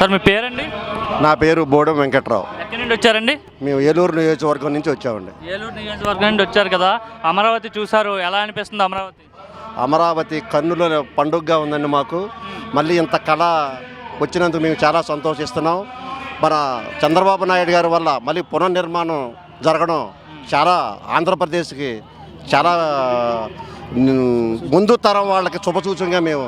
Sir మీ పేరండి? నా పేరు బోడం వెంకట్రావు. ఎక్కడి నుండి వచ్చారండి? మేము ఏలూరు నియోజకవర్గం నుంచి వచ్చామండి. ఏలూరు నియోజకవర్గం నుండి వచ్చారు కదా, అమరావతి చూసారు, ఎలా అనిపిస్తుంది అమరావతి? అమరావతి కన్నుల పండుగగా ఉందండి మాకు. మళ్ళీ ఇంత కళ వచ్చినందుకు మేము చాలా సంతోషిస్తున్నాం. మన చంద్రబాబు నాయుడు గారి వల్ల మళ్ళీ పునర్నిర్మాణం జరగడం చాలా ఆంధ్రప్రదేశ్కి చాలా ముందు తరం వాళ్ళకి శుభసూచనగా మేము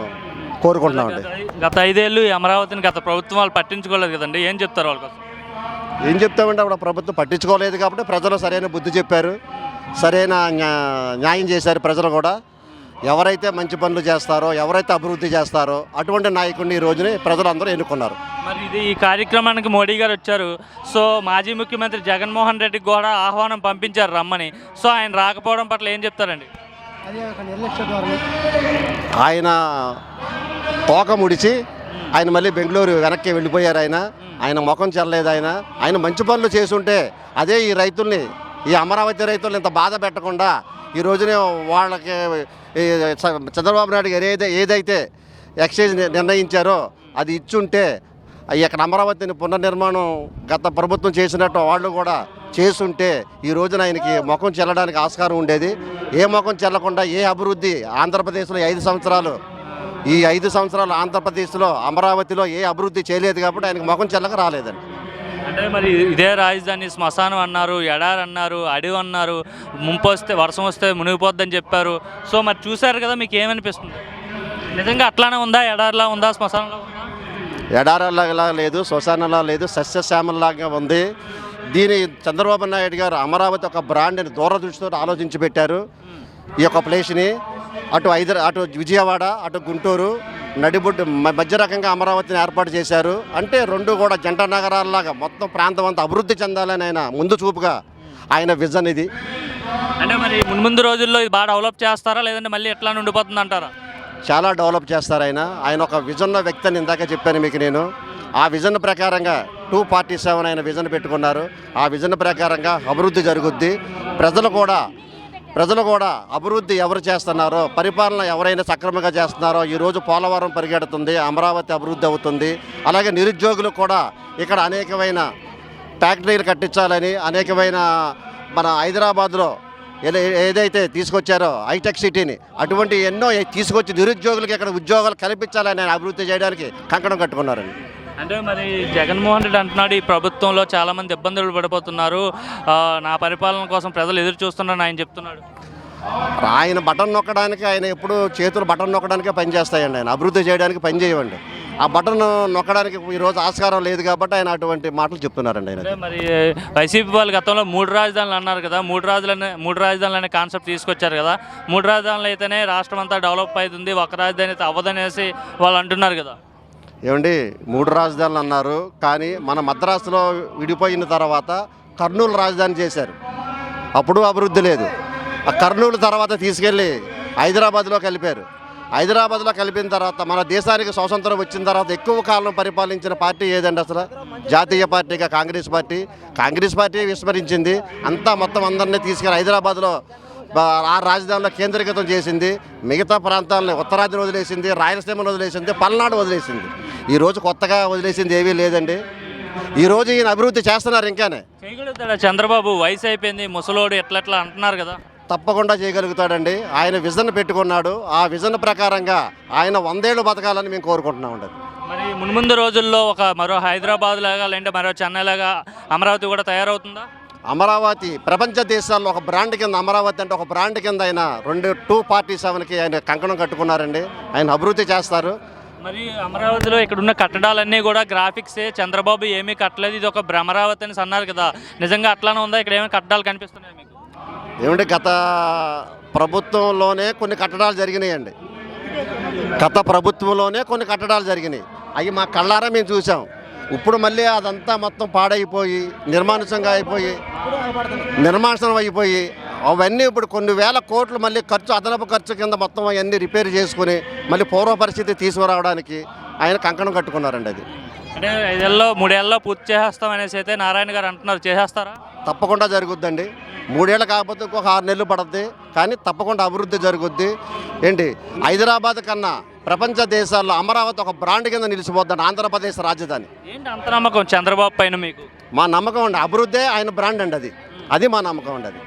కోరుకుంటున్నామండి. గత 5 ఏళ్ళు ఈ అమరావతిని గత ప్రభుత్వం వాళ్ళు పట్టించుకోలేదు కదండి, ఏం చెప్తారు వాళ్ళ కోసం? ఏం చెప్తామంటే అప్పుడు ప్రభుత్వం పట్టించుకోలేదు కాబట్టి ప్రజలు సరైన బుద్ధి చెప్పారు, సరైన న్యాయం చేశారు. ప్రజలు కూడా ఎవరైతే మంచి పనులు చేస్తారో, ఎవరైతే అభివృద్ధి చేస్తారో అటువంటి నాయకుడిని ఈ రోజుని ప్రజలందరూ ఎన్నుకున్నారు. మరి ఇది ఈ కార్యక్రమానికి మోడీ గారు వచ్చారు. సో మాజీ ముఖ్యమంత్రి జగన్మోహన్ రెడ్డికి కూడా ఆహ్వానం పంపించారు రమ్మని. సో ఆయన రాకపోవడం పట్ల ఏం చెప్తారండి? ఆయన తోక ముడిచి ఆయన మళ్ళీ బెంగళూరు వెనక్కి వెళ్ళిపోయారు. ఆయన ముఖం చెల్లలేదు. ఆయన మంచి పనులు చేసుంటే అదే ఈ రైతుల్ని, ఈ అమరావతి రైతుల్ని ఇంత బాధ పెట్టకుండా ఈ రోజునే వాళ్ళకి చంద్రబాబు నాయుడు గారు ఏదైతే ఎక్సైజ్ నిర్ణయించారో అది ఇచ్చుంటే ఇక్కడ అమరావతిని పునర్నిర్మాణం గత ప్రభుత్వం చేసినట్టు వాళ్ళు కూడా చేసుంటే ఈ రోజున ఆయనకి ముఖం చెల్లడానికి ఆస్కారం ఉండేది. ఏ ముఖం చెల్లకుండా ఏ అభివృద్ధి ఆంధ్రప్రదేశ్లో 5 సంవత్సరాలు, ఈ 5 సంవత్సరాలు ఆంధ్రప్రదేశ్లో అమరావతిలో ఏ అభివృద్ధి చేయలేదు కాబట్టి ఆయనకు ముఖం చెల్లక రాలేదండి. అంటే మరి ఇదే రాజధాని శ్మశానం అన్నారు, ఎడారి అన్నారు, అడవి అన్నారు, ముంపు వస్తే వర్షం వస్తే మునిగిపోద్దని చెప్పారు. సో మరి చూశారు కదా, మీకు ఏమనిపిస్తుంది? నిజంగా అట్లానే ఉందా? ఎడారిలా ఉందా? శ్మశానంలో ఉందా? ఎడారిలాగా లేదు, శ్మశానంలా లేదు, సస్యశ్యామలాగా ఉంది. దీని చంద్రబాబు నాయుడు గారు అమరావతి ఒక బ్రాండ్ని దూరదృష్టితో ఆలోచించి పెట్టారు. ఈ యొక్క ప్లేస్ని అటు విజయవాడ, అటు గుంటూరు నడిబొడ్డు మధ్య రకంగా అమరావతిని ఏర్పాటు చేశారు. అంటే రెండు కూడా జంట నగరాల్లాగా మొత్తం ప్రాంతం అంతా అభివృద్ధి చెందాలని ఆయన ముందు చూపుగా ఆయన విజన్ ఇది. అంటే మరి ముందు రోజుల్లో ఇది బాగా డెవలప్ చేస్తారా, లేదంటే మళ్ళీ ఎట్లా ఉండిపోతుంది అంటారా? చాలా డెవలప్ చేస్తారు. ఆయన ఒక విజన్ వ్యక్తి అని ఇందాక చెప్పాను మీకు నేను. ఆ విజన్ ప్రకారంగా 247 ఆయన విజన్ పెట్టుకున్నారు. ఆ విజన్ ప్రకారంగా అభివృద్ధి జరుగుద్ది. ప్రజలు కూడా అభివృద్ధి ఎవరు చేస్తున్నారో, పరిపాలన ఎవరైనా సక్రమంగా చేస్తున్నారో ఈరోజు పోలవరం పరిగెడుతుంది, అమరావతి అభివృద్ధి అవుతుంది. అలాగే నిరుద్యోగులు కూడా ఇక్కడ అనేకమైన ఫ్యాక్టరీలు కట్టించాలని, అనేకమైన మన హైదరాబాద్లో ఏదైతే తీసుకొచ్చారో హైటెక్ సిటీని, అటువంటి ఎన్నో తీసుకొచ్చి నిరుద్యోగులకి ఇక్కడ ఉద్యోగాలు కల్పించాలని ఆయన అభివృద్ధి చేయడానికి కంకణం కట్టుకున్నారండి. అంటే మరి జగన్మోహన్ రెడ్డి అంటున్నాడు, ఈ ప్రభుత్వంలో చాలామంది ఇబ్బందులు పడిపోతున్నారు, నా పరిపాలన కోసం ప్రజలు ఎదురు చూస్తున్నారని ఆయన చెప్తున్నాడు. ఆయన బటన్ నొక్కడానికి, ఆయన ఎప్పుడు చేతులు బటన్ నొక్కడానికే పనిచేస్తాయండి. ఆయన అభివృద్ధి చేయడానికి పని చేయవండి. ఆ బటన్ నొక్కడానికి ఈరోజు ఆస్కారం లేదు కాబట్టి ఆయన అటువంటి మాటలు చెప్తున్నారండి. ఆయన మరి వైసీపీ వాళ్ళు గతంలో 3 రాజధానులు అన్నారు కదా, 3 రాజధానులు అనే కాన్సెప్ట్ తీసుకొచ్చారు కదా. 3 రాజధానులు అయితేనే రాష్ట్రం అంతా డెవలప్ అవుతుంది, ఒక రాజధాని అయితే అవ్వదనేసి వాళ్ళు అంటున్నారు కదా. ఏమండి, 3 రాజధానులు అన్నారు, కానీ మన మద్రాసులో విడిపోయిన తర్వాత కర్నూలు రాజధాని చేశారు. అప్పుడు అభివృద్ధి లేదు. ఆ కర్నూలు తర్వాత తీసుకెళ్ళి హైదరాబాద్లో కలిపారు. హైదరాబాద్లో కలిపిన తర్వాత మన దేశానికి స్వాతంత్రం వచ్చిన తర్వాత ఎక్కువ కాలం పరిపాలించిన పార్టీ ఏదండి అసలు? జాతీయ పార్టీగా కాంగ్రెస్ పార్టీ విస్మరించింది. అంతా మొత్తం అందరినీ తీసుకెళ్ళి హైదరాబాద్లో ఆ రాజధానిలో కేంద్రీకృతం చేసింది. మిగతా ప్రాంతాలని ఉత్తరాదిని వదిలేసింది, రాయలసీమను వదిలేసింది, పల్నాడు వదిలేసింది. ఈరోజు కొత్తగా వదిలేసింది ఏమీ లేదండి. ఈరోజు ఈయన అభివృద్ధి చేస్తున్నారు. ఇంకానే చేయగలుగుతాడా చంద్రబాబు? వయసు అయిపోయింది, ముసలోడు ఎట్లా అంటున్నారు కదా. తప్పకుండా చేయగలుగుతాడండి. ఆయన విజన్ పెట్టుకున్నాడు. ఆ విజన్ ప్రకారంగా ఆయన 100 ఏళ్ళు బతకాలని మేము కోరుకుంటున్నామండి. మరి మున్ముందు రోజుల్లో మరో హైదరాబాద్ లాగా, లేదంటే మరో చెన్నై లాగా అమరావతి కూడా తయారవుతుందా? అమరావతి ప్రపంచ దేశాల్లో ఒక బ్రాండ్ కింద, అమరావతి అంటే ఒక బ్రాండ్ కింద ఆయన 247కి ఆయన కంకణం కట్టుకున్నారండి. ఆయన అభివృద్ధి చేస్తారు. మరి అమరావతిలో ఇక్కడ ఉన్న కట్టడాలన్నీ కూడా గ్రాఫిక్సే, చంద్రబాబు ఏమీ కట్టలేదు, ఇది ఒక భ్రమరావతి అని అన్నారు కదా. నిజంగా అట్లానే ఉందా? ఇక్కడ ఏమైనా కట్టడాలు కనిపిస్తున్నాయి మీకు? ఏమంటే గత ప్రభుత్వంలోనే కొన్ని కట్టడాలు జరిగినాయండి. గత ప్రభుత్వంలోనే కొన్ని కట్టడాలు జరిగినాయి. అవి మా కళ్ళారా మేము చూసాం. ఇప్పుడు మళ్ళీ అదంతా మొత్తం పాడైపోయి నిర్మానుషంగా అయిపోయి అవన్నీ ఇప్పుడు కొన్ని వేల కోట్లు మళ్ళీ అదనపు ఖర్చు కింద మొత్తం అవన్నీ రిపేర్ చేసుకుని మళ్ళీ పూర్వ పరిస్థితి తీసుకురావడానికి ఆయన కంకణం కట్టుకున్నారండి. అది అంటే 5 ఏళ్ళలో 3 ఏళ్ళలో పూర్తి చేస్తాం అనేసి అయితే నారాయణ గారు అంటున్నారు. చేసేస్తారా? తప్పకుండా జరుగుద్దండి. 3 ఏళ్ళు కాకపోతే ఇంకొక 6 నెలలు పడుద్ది, కానీ తప్పకుండా అభివృద్ధి జరుగుద్ది. ఏంటి, హైదరాబాద్ కన్నా ప్రపంచ దేశాల్లో అమరావతి ఒక బ్రాండ్ కింద నిలిచిపోద్దని ఆంధ్రప్రదేశ్ రాజధాని. ఏంటి అంత నమ్మకం చంద్రబాబు పైన మీకు? మా నమ్మకం అండి, అభివృద్ధే ఆయన బ్రాండ్ అండి, అది మా నమ్మకం అండి అది.